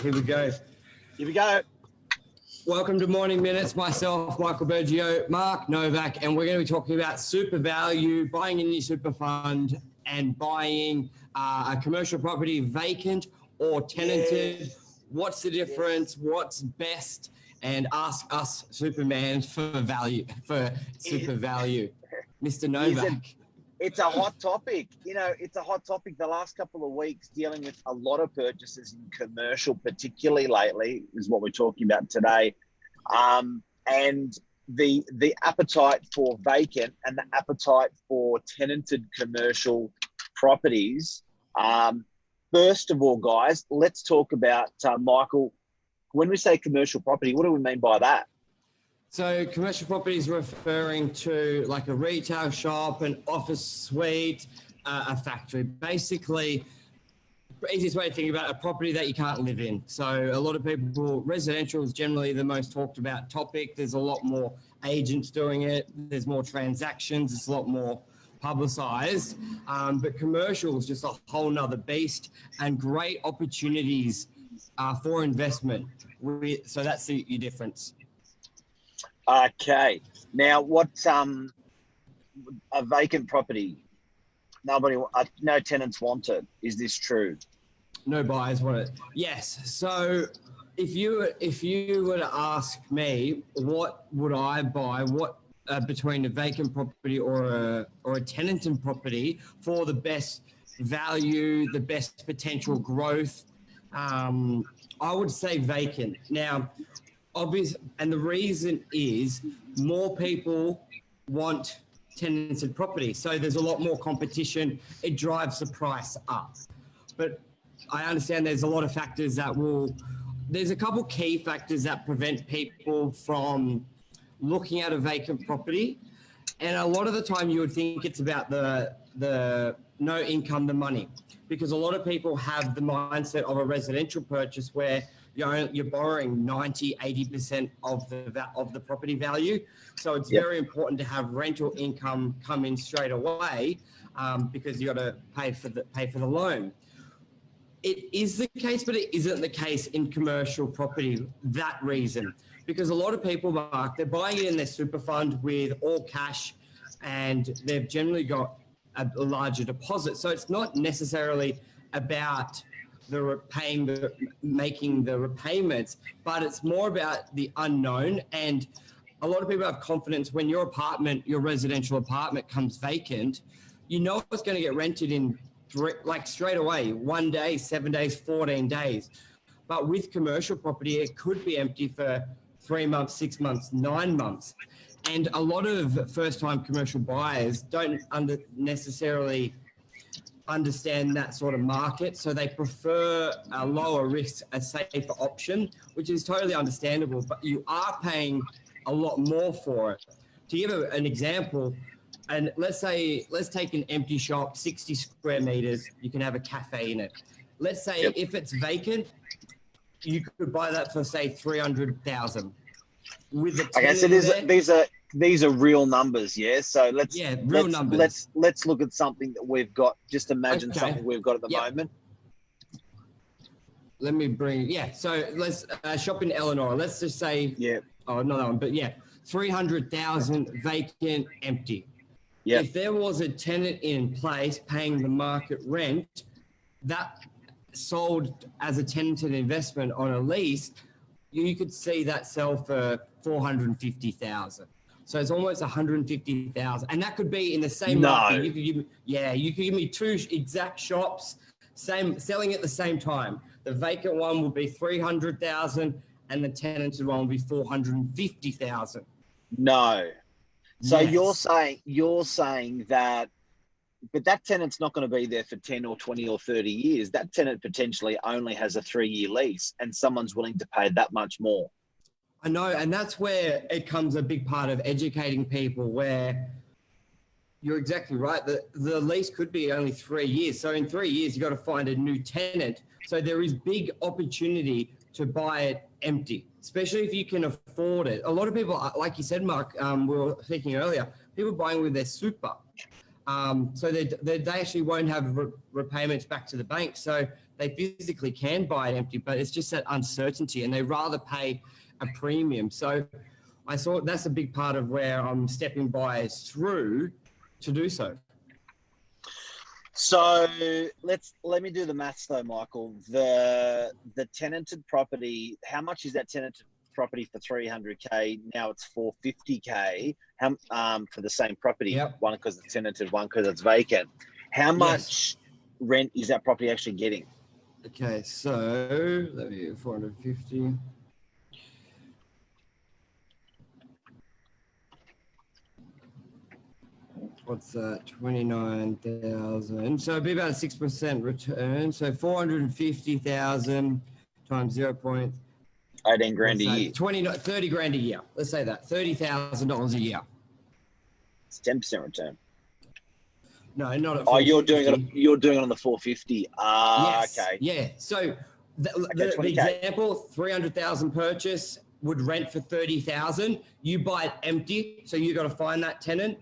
Here we go. Here we go. Welcome to Morning Minutes. Myself, Michael Bergio, Mark Novak, and we're going to be talking about super value, buying a new super fund and buying a commercial property vacant or tenanted. Yes. What's the difference? Yes. What's best? And ask us Supermans for value, for super value. Mr. Novak. It's a hot topic. It's a hot topic the last couple of weeks, dealing with a lot of purchases in commercial, particularly lately, is what we're talking about today. And the appetite for vacant and the appetite for tenanted commercial properties. First of all, guys, let's talk about, Michael, when we say commercial property, what do we mean by that? So commercial property is referring to like a retail shop, an office suite, a factory. Basically, the easiest way to think about a property that you can't live in. So a lot of people, residential is generally the most talked about topic. There's a lot more agents doing it. There's more transactions. It's a lot more publicized. But commercial is just a whole nother beast and great opportunities for investment. So that's your difference. Okay. Now, what's a vacant property? No tenants want it. Is this true? No buyers want it. Yes. So if you were to ask me, what would I buy? Between a vacant property or a tenanted property for the best value, the best potential growth? I would say vacant. Now, obvious, and the reason is more people want tenanted property. So there's a lot more competition. It drives the price up. But I understand there's a lot of factors there's a couple key factors that prevent people from looking at a vacant property. And a lot of the time you would think it's about the no income, the money, because a lot of people have the mindset of a residential purchase where you're borrowing 90, 80% of the property value. So it's very important to have rental income come in straight away because you got to pay for the loan. It is the case, but it isn't the case in commercial property. That reason, because a lot of people, Mark, they're buying it in their super fund with all cash, and they've generally got a larger deposit. So it's not necessarily about making the repayments, but it's more about the unknown. And a lot of people have confidence when your residential apartment comes vacant, you know it's going to get rented in straight away, 1 day, 7 days, 14 days. But with commercial property, it could be empty for 3 months, 6 months, 9 months. And a lot of first-time commercial buyers don't necessarily understand that sort of market, so they prefer a lower risk, a safer option, which is totally understandable, but you are paying a lot more for it. To give an example, and let's take an empty shop, 60 square meters, you can have a cafe in it. Let's say if it's vacant, you could buy that for say 300,000. With the okay, so these are real numbers, yeah. So let's numbers. Let's look at something that we've got. Just imagine something we've got at the moment. Let me bring So let's shop in Eleanor. Let's just say Oh, not that one, but 300,000 vacant, empty. Yeah. If there was a tenant in place paying the market rent, that sold as a tenanted investment on a lease, you could see that sell for 450,000. So it's almost 150,000, and that could be in the same market. You could give me two exact shops, selling at the same time. The vacant one will be 300,000, and the tenanted one will be 450,000. No. So you're saying that, but that tenant's not going to be there for 10 or 20 or 30 years. That tenant potentially only has a 3-year lease, and someone's willing to pay that much more. I know, and that's where it comes a big part of educating people, where you're exactly right. The lease could be only 3 years. So in 3 years, you've got to find a new tenant. So there is big opportunity to buy it empty, especially if you can afford it. A lot of people, like you said, Mark, we were speaking earlier, people buying with their super. So they actually won't have repayments back to the bank. So they physically can buy it empty, but it's just that uncertainty, and they rather pay a premium. So I thought that's a big part of where I'm stepping buyers through to do so. So let me do the maths though, Michael. The tenanted property, how much is that tenanted property for 300K? Now it's 450K. For the same property, Yep. one because it's tenanted, one because it's vacant. How much rent is that property actually getting? Okay, so let me 450. What's that? 29,000. So it'd be about a 6% return. So 450,000 times 18 grand a year. 30 grand a year. Let's say that $30,000 a year. It's 10% return. No, not at. Oh, you're doing it on the 450. Yes. Okay. Yeah. So the example, 300,000 purchase would rent for 30,000. You buy it empty, so you got to find that tenant.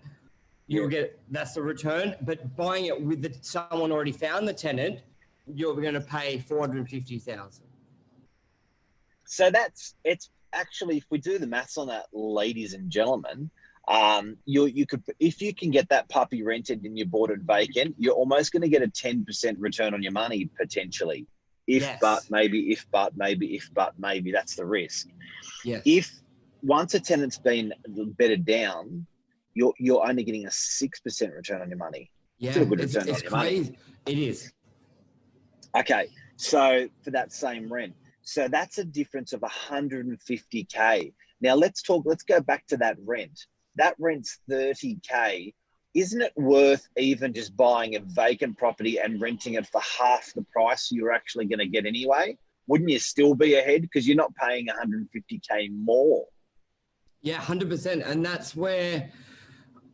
You'll get, that's the return. But buying it with someone already found the tenant, you're going to pay 450,000. So it's actually, if we do the maths on that, ladies and gentlemen, you could, if you can get that puppy rented and you bought it vacant, you're almost going to get a 10% return on your money potentially. But maybe, that's the risk. Yes. If once a tenant's been bedded down, you're only getting a 6% return on your money. Yeah, Still a good return it's on your crazy. money. It is. Okay, so for that same rent, so that's a difference of 150K. Now let's go back to that rent. That rent's 30K. Isn't it worth even just buying a vacant property and renting it for half the price you're actually going to get anyway? Wouldn't you still be ahead because you're not paying 150K more? Yeah, 100%. And that's where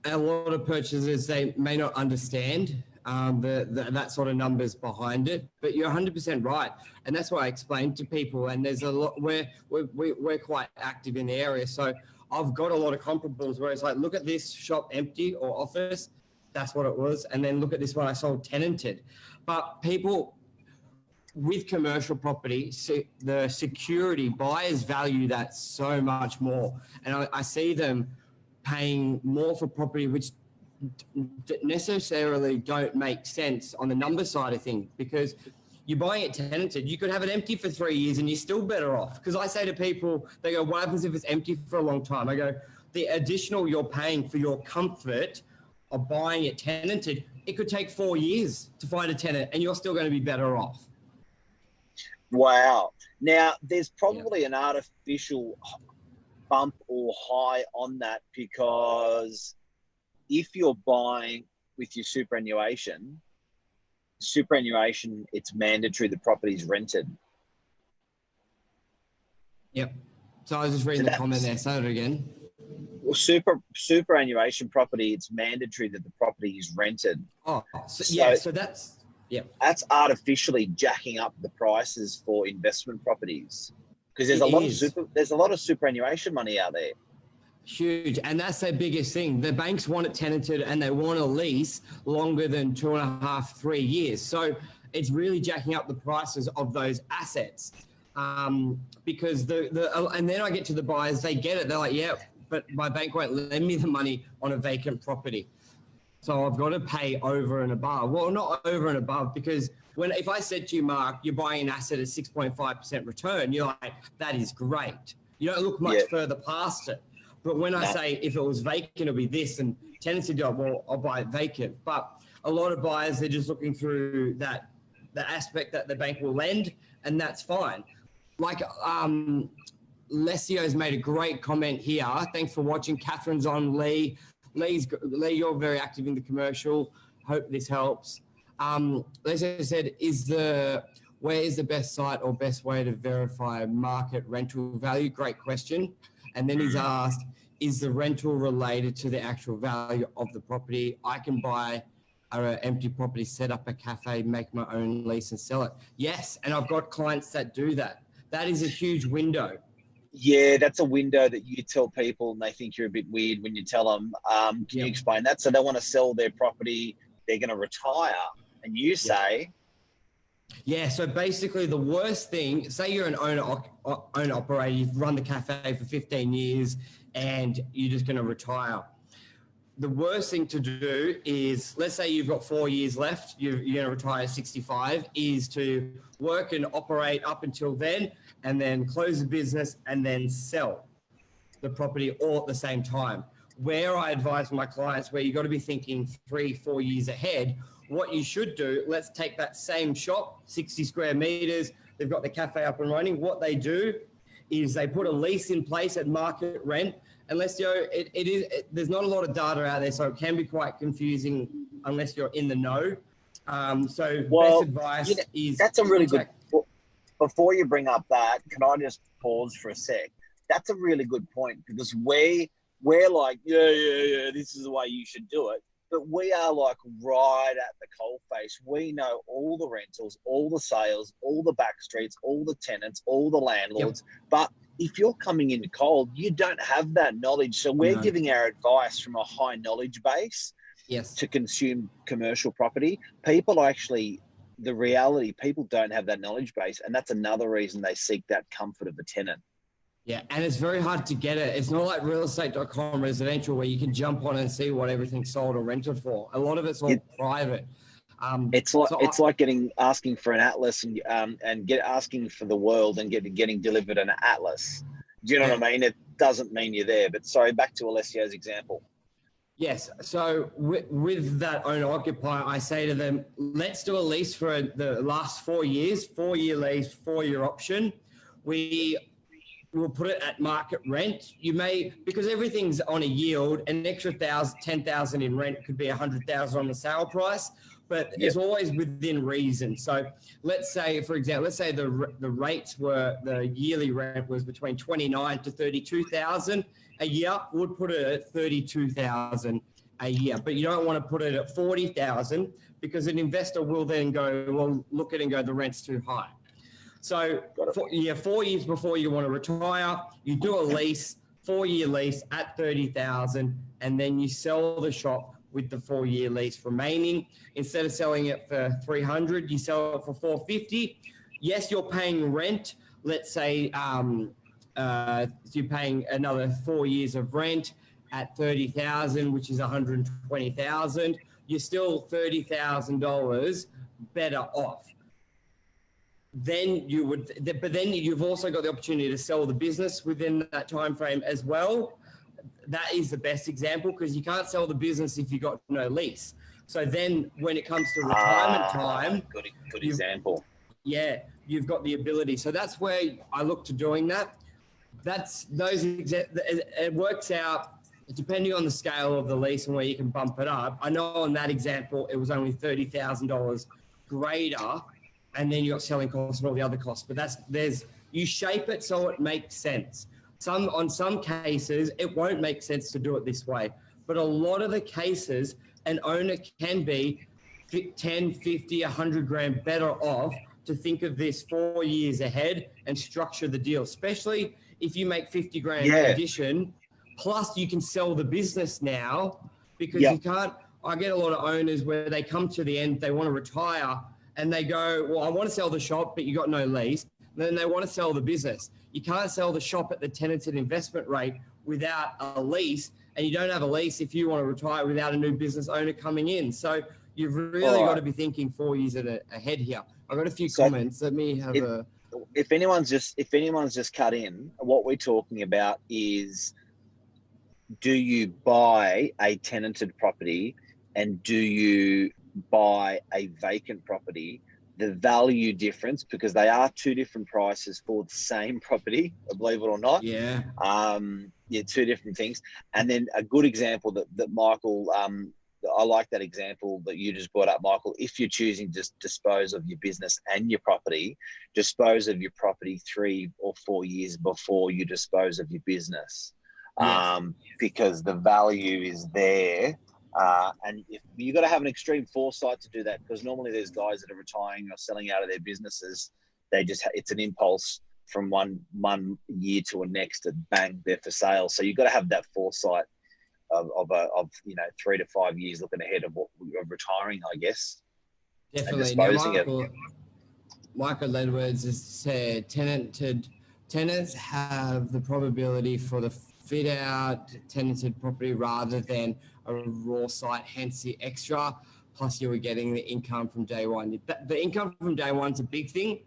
a lot of purchasers, they may not understand that sort of numbers behind it, but you're 100% right. And that's why I explained to people, and there's a lot where we're quite active in the area. So I've got a lot of comparables where it's like, look at this shop empty or office, that's what it was. And then look at this one I sold tenanted. But people with commercial property, the security, buyers value that so much more. And I see them paying more for property, which necessarily don't make sense on the number side of things, because you're buying it tenanted. You could have it empty for 3 years and you're still better off. Because I say to people, they go, what happens if it's empty for a long time? I go, the additional you're paying for your comfort of buying it tenanted, it could take 4 years to find a tenant and you're still going to be better off. Wow. Now, there's probably an artificial bump or high on that, because if you're buying with your superannuation, it's mandatory the property's rented. Yep. So I was just reading the comment there. Say it again. Well, superannuation property, it's mandatory that the property is rented. Oh, so that's, yeah. That's artificially jacking up the prices for investment properties, because there's a lot of superannuation money out there. Huge. And that's their biggest thing. The banks want it tenanted and they want a lease longer than 2.5, 3 years. So it's really jacking up the prices of those assets. Because and then I get to the buyers, they get it. They're like, yeah, but my bank won't lend me the money on a vacant property. So I've got to pay over and above. Well, not over and above, because if I said to you, Mark, you're buying an asset at 6.5% return, you're like, that is great. You don't look much further past it. But when I say if it was vacant, it'll be this, and tenancy job, well, I'll buy it vacant. But a lot of buyers, they're just looking through the aspect that the bank will lend, and that's fine. Like Lesio's made a great comment here. Thanks for watching. Catherine's on. Lee, you're very active in the commercial. Hope this helps. Lesio said, where is the best site or best way to verify market rental value? Great question. And then he's asked, is the rental related to the actual value of the property? I can buy an empty property, set up a cafe, make my own lease and sell it. Yes, and I've got clients that do that. That is a huge window. Yeah, that's a window that you tell people and they think you're a bit weird when you tell them. Can you explain that? So they want to sell their property, they're going to retire, and you say, Yeah, so basically the worst thing, say you're an owner operator, you've run the cafe for 15 years and you're just going to retire. The worst thing to do is, let's say you've got 4 years left, you're going to retire at 65, is to work and operate up until then and then close the business and then sell the property all at the same time. Where I advise my clients, where you've got to be thinking 3-4 years ahead, what you should do, let's take that same shop, 60 square meters, they've got the cafe up and running. What they do is they put a lease in place at market rent. Unless there's not a lot of data out there, so it can be quite confusing unless you're in the know. Best advice is... That's a really good... Before you bring up that, can I just pause for a sec? That's a really good point, because we're like, yeah, this is the way you should do it. But we are like right at the coalface. We know all the rentals, all the sales, all the back streets, all the tenants, all the landlords. Yep. But if you're coming in cold, you don't have that knowledge. So we're giving our advice from a high knowledge base to consume commercial property. People actually, the reality, people don't have that knowledge base. And that's another reason they seek that comfort of a tenant. Yeah, and it's very hard to get it. It's not like realestate.com residential where you can jump on and see what everything's sold or rented for. A lot of it's all private. It's like asking for an atlas and asking for the world and getting delivered an atlas. Do you know what I mean? It doesn't mean you're there. But sorry, back to Alessio's example. Yes. So with that owner occupier, I say to them, let's do a lease for the last 4 years, 4-year lease, 4-year option. We'll put it at market rent. You may, because everything's on a yield, an extra 10,000 in rent could be 100,000 on the sale price, but it's always within reason. So let's say, for example, the rates were, the yearly rent was between 29 to 32,000 a year. We'll put it at 32,000 a year, but you don't want to put it at 40,000 because an investor will then go, well, look at it and go, the rent's too high. So 4 years before you want to retire, you do a lease, 4-year lease at 30,000, and then you sell the shop with the 4-year lease remaining. Instead of selling it for 300, you sell it for 450. Yes, you're paying rent. Let's say you're paying another 4 years of rent at 30,000, which is 120,000. You're still $30,000 better off. Then you've also got the opportunity to sell the business within that time frame as well. That is the best example because you can't sell the business if you got no lease. So then when it comes to retirement time, good example. Yeah, you've got the ability. So that's where I look to doing that. It works out depending on the scale of the lease and where you can bump it up. I know in that example, it was only $30,000 greater. And then you got selling costs and all the other costs. But you shape it so it makes sense. On some cases, it won't make sense to do it this way. But a lot of the cases, an owner can be 10, 50, 100 grand better off to think of this 4 years ahead and structure the deal, especially if you make 50 grand addition, plus you can sell the business now because you can't. I get a lot of owners where they come to the end, they want to retire, and they go, well, I want to sell the shop, but you got no lease. And then they want to sell the business. You can't sell the shop at the tenanted investment rate without a lease, and you don't have a lease if you want to retire without a new business owner coming in. So you've really got to be thinking 4 years ahead here. I've got a few comments. Let me have if anyone's just cut in, what we're talking about is, do you buy a tenanted property and do you buy a vacant property? The value difference, because they are two different prices for the same property, believe it or not. Two different things. And then a good example that Michael, I like that example that you just brought up, Michael. If you're choosing to dispose of your business and your property, dispose of your property 3 or 4 years before you dispose of your business, because the value is there. And if you got to have an extreme foresight to do that, because normally there's guys that are retiring or selling out of their businesses. It's an impulse from one year to a next, and bang, they're for sale. So you've got to have that foresight of 3 to 5 years looking ahead of retiring, I guess. Definitely. And disposing Michael, Michael Edwards has said tenants have the probability for the fit out tenanted property rather than a raw site, hence the extra. Plus, you were getting the income from day one. The income from day one is a big thing.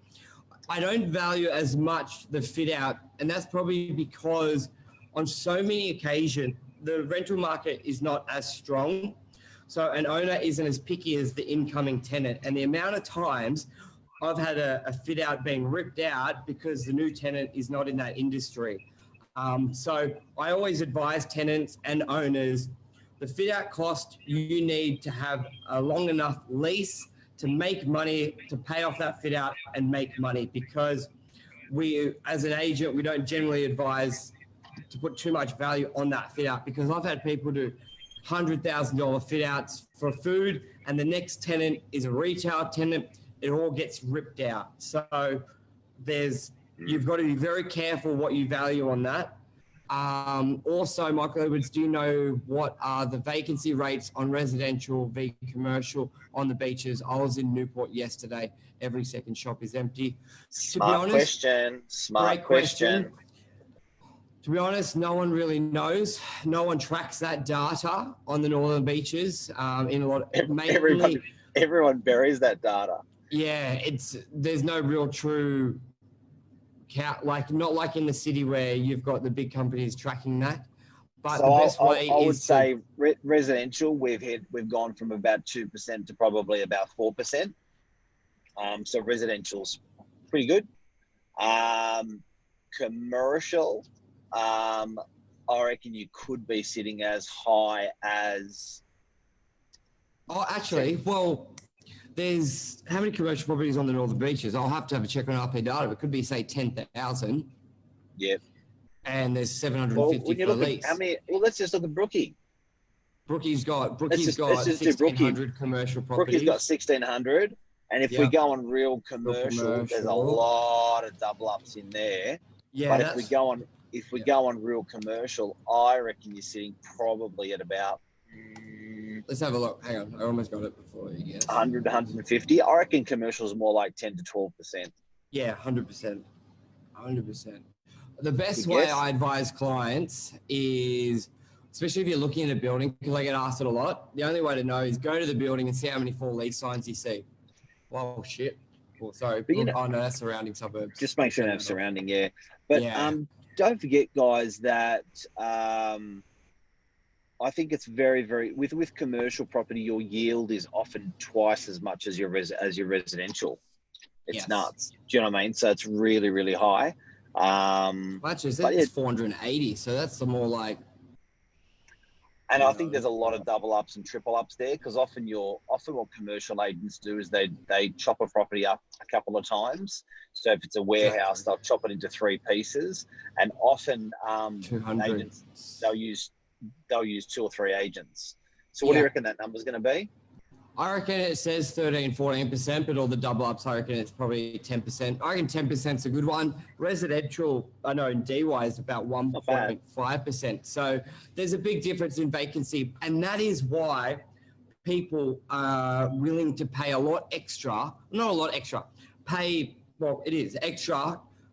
I don't value as much the fit out, and that's probably because on so many occasions, the rental market is not as strong. So an owner isn't as picky as the incoming tenant. And the amount of times I've had a fit out being ripped out because the new tenant is not in that industry. So I always advise tenants and owners, the fit out cost, you need to have a long enough lease to make money, to pay off that fit out and make money, because we, as an agent, we don't generally advise to put too much value on that fit out, because I've had people do $100,000 fit outs for food and the next tenant is a retail tenant. It all gets ripped out. So you've got to be very careful what you value on that. Also, Michael Edwards, do you know what are the vacancy rates on residential v commercial on the beaches? I was in Newport yesterday. Every second shop is empty. Smart question. To be honest, no one really knows. No one tracks that data on the northern beaches. Everyone buries that data. Yeah, there's no real true count, not like in the city where you've got the big companies tracking that. But so the best way I would say residential, we've gone from about 2% to probably about 4%. So residential's pretty good. Commercial, I reckon you could be sitting as high as. Oh, actually, well, there's how many commercial properties on the northern beaches? I'll have to have a check on RP data. It could be, say, 10,000. Yep. And there's 750 for the lease. How many? Well, let's just look at Brookie. Brookie's got 1,600 commercial properties. Brookie's got 1,600. And if we go on real commercial, there's a lot of double ups in there. Yeah. But if we go on real commercial, I reckon you're sitting probably at about. Let's have a look. Hang on. I almost got it before you guess. 100 to 150. I reckon commercial is more like 10 to 12%. Yeah, 100%. 100%. The best way I advise clients is, especially if you're looking at a building, because I get asked it a lot, the only way to know is go to the building and see how many full lease signs you see. Well, shit. Well, sorry. But no, that's surrounding suburbs. Just make sure you have surrounding, yeah. But don't forget, guys, that I think it's very, very with commercial property, your yield is often twice as much as your residential. It's nuts. Do you know what I mean? So it's really, really high. Much as it's 480, so that's the more like. And I think there's a lot of double ups and triple ups there, because often what commercial agents do is they chop a property up a couple of times. So if it's a warehouse, they'll chop it into 3 pieces, and often agents they'll use 2 or 3 agents. So what do you reckon that number's going to be? I reckon it says 13-14%, but all the double ups, I reckon it's probably 10%. I reckon 10% is a good one. Residential, I know in DY is about 1.5%. So there's a big difference in vacancy. And that is why people are willing to pay extra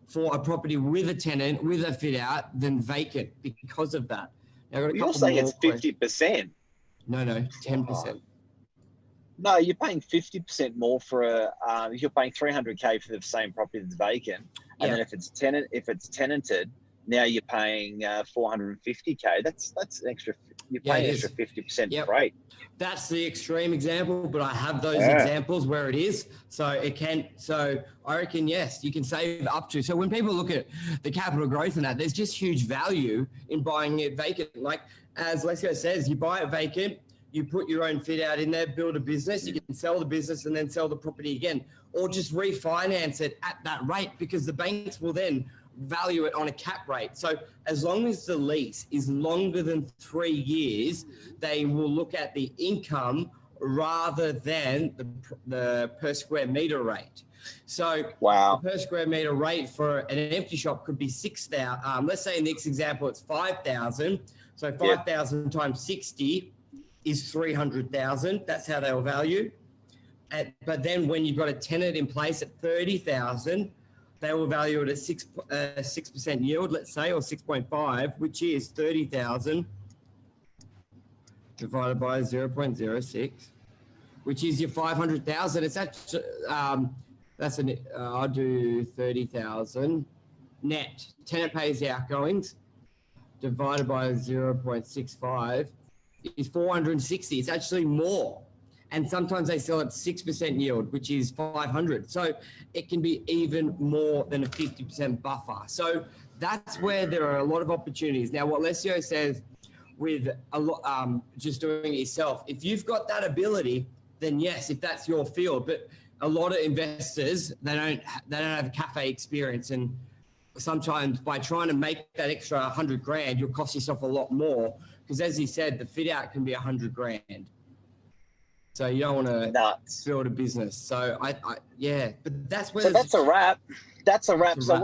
for a property with a tenant, with a fit out than vacant because of that. Now, you're saying it's 50%. No, 10%. No, you're paying 50% more for you're paying $300K for the same property that's vacant, and then if it's tenanted, now you're paying $450K. That's an extra. You're paying extra 50% freight. That's the extreme example, but I have those examples where it is. So I reckon yes, you can save up to. So when people look at the capital growth in that, there's just huge value in buying it vacant. Like as Lesco says, you buy it vacant. You put your own fit out in there, build a business, you can sell the business and then sell the property again, or just refinance it at that rate, because the banks will then value it on a cap rate. So as long as the lease is longer than 3 years, they will look at the income rather than the per square meter rate. So the per square meter rate for an empty shop could be 6,000. Let's say in this example, it's 5,000. So 5,000 times 60 is 300,000. That's how they'll value. But then when you've got a tenant in place at 30,000, they will value it at 6% yield, let's say, or 6.5, which is 30,000 divided by 0.06, which is your 500,000. It's actually I'll do 30,000 net. Tenant pays the outgoings divided by 0.65 is 460. It's actually more. And sometimes they sell at 6% yield, which is 500. So it can be even more than a 50% buffer. So that's where there are a lot of opportunities. Now, what Alessio says with a lot, just doing it yourself, if you've got that ability, then yes, if that's your field. But a lot of investors, they don't have a cafe experience, and sometimes by trying to make that extra 100 grand, you'll cost yourself a lot more, because as he said, the fit out can be 100 grand. So you don't want to build a business. So yeah, but that's where. So that's a wrap. That's a wrap. So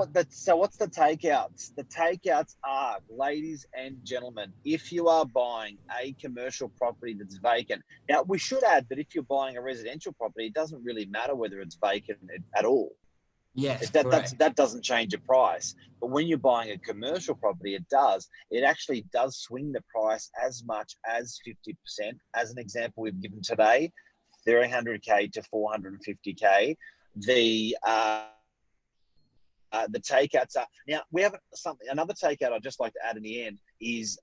what's the takeouts? The takeouts are, ladies and gentlemen, if you are buying a commercial property that's vacant. Now we should add that if you're buying a residential property, it doesn't really matter whether it's vacant at all. Yes, that doesn't change the price. But when you're buying a commercial property, it does. It actually does swing the price as much as 50%. As an example, we've given today, 300K to 450K. The takeouts are, now we have another takeout I'd just like to add in the end is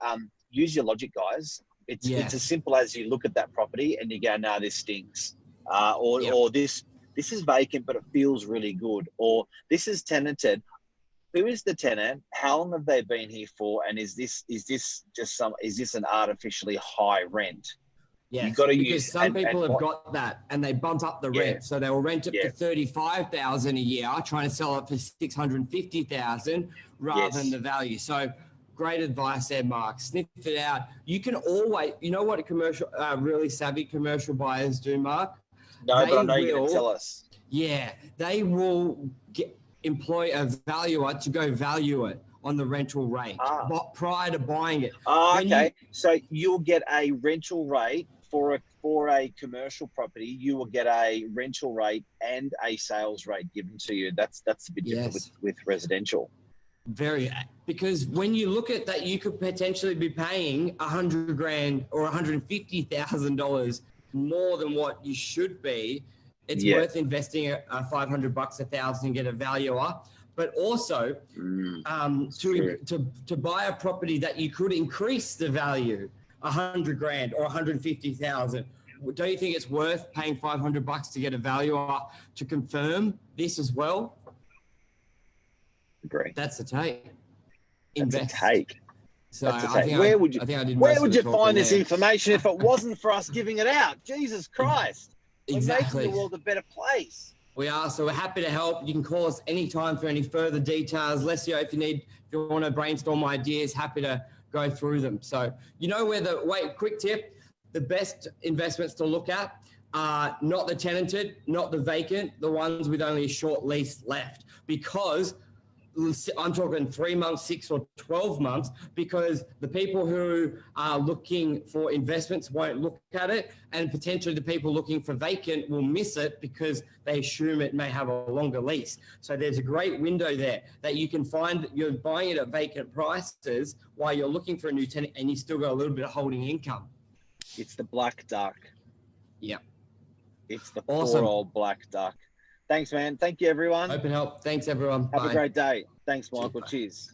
use your logic, guys. It's as simple as you look at that property and you go, no, this stinks. Or this is vacant, but it feels really good. Or this is tenanted. Who is the tenant? How long have they been here for? And is this an artificially high rent? Yeah, because some people have got that and they bump up the rent. So they will rent it for 35,000 a year, trying to sell it for 650,000 rather than the value. So great advice there, Mark. Sniff it out. You can always, you know what a commercial, really savvy commercial buyers do, Mark? No, but I know you're going to tell us. Yeah, they will employ a valuer to go value it on the rental rate prior to buying it. Okay. So you'll get a rental rate for a commercial property. You will get a rental rate and a sales rate given to you. That's a bit different with residential. Because when you look at that, you could potentially be paying 100 grand or $150,000 more than what you should be. It's worth investing a $500, $1,000 and get a valuer. But also to buy a property that you could increase the value 100 grand or 150,000. Don't you think it's worth paying $500 to get a valuer to confirm this as well? Agree. That's the take. Invest. That's a take. So where would you find this information if it wasn't for us giving it out? Jesus Christ. Exactly. We're making the world a better place. We are. So we're happy to help. You can call us anytime for any further details. Lesio, if you want to brainstorm ideas, happy to go through them. So quick tip, the best investments to look at are not the tenanted, not the vacant, the ones with only a short lease left, because I'm talking 3 months, 6 or 12 months, because the people who are looking for investments won't look at it, and potentially the people looking for vacant will miss it because they assume it may have a longer lease. So there's a great window there that you can find. You're buying it at vacant prices while you're looking for a new tenant, and you still got a little bit of holding income. It's the black duck. Yeah. It's the poor old black duck. Thanks, man. Thank you, everyone. Hope and help. Thanks, everyone. Have a great day. Thanks, Michael. Cheers.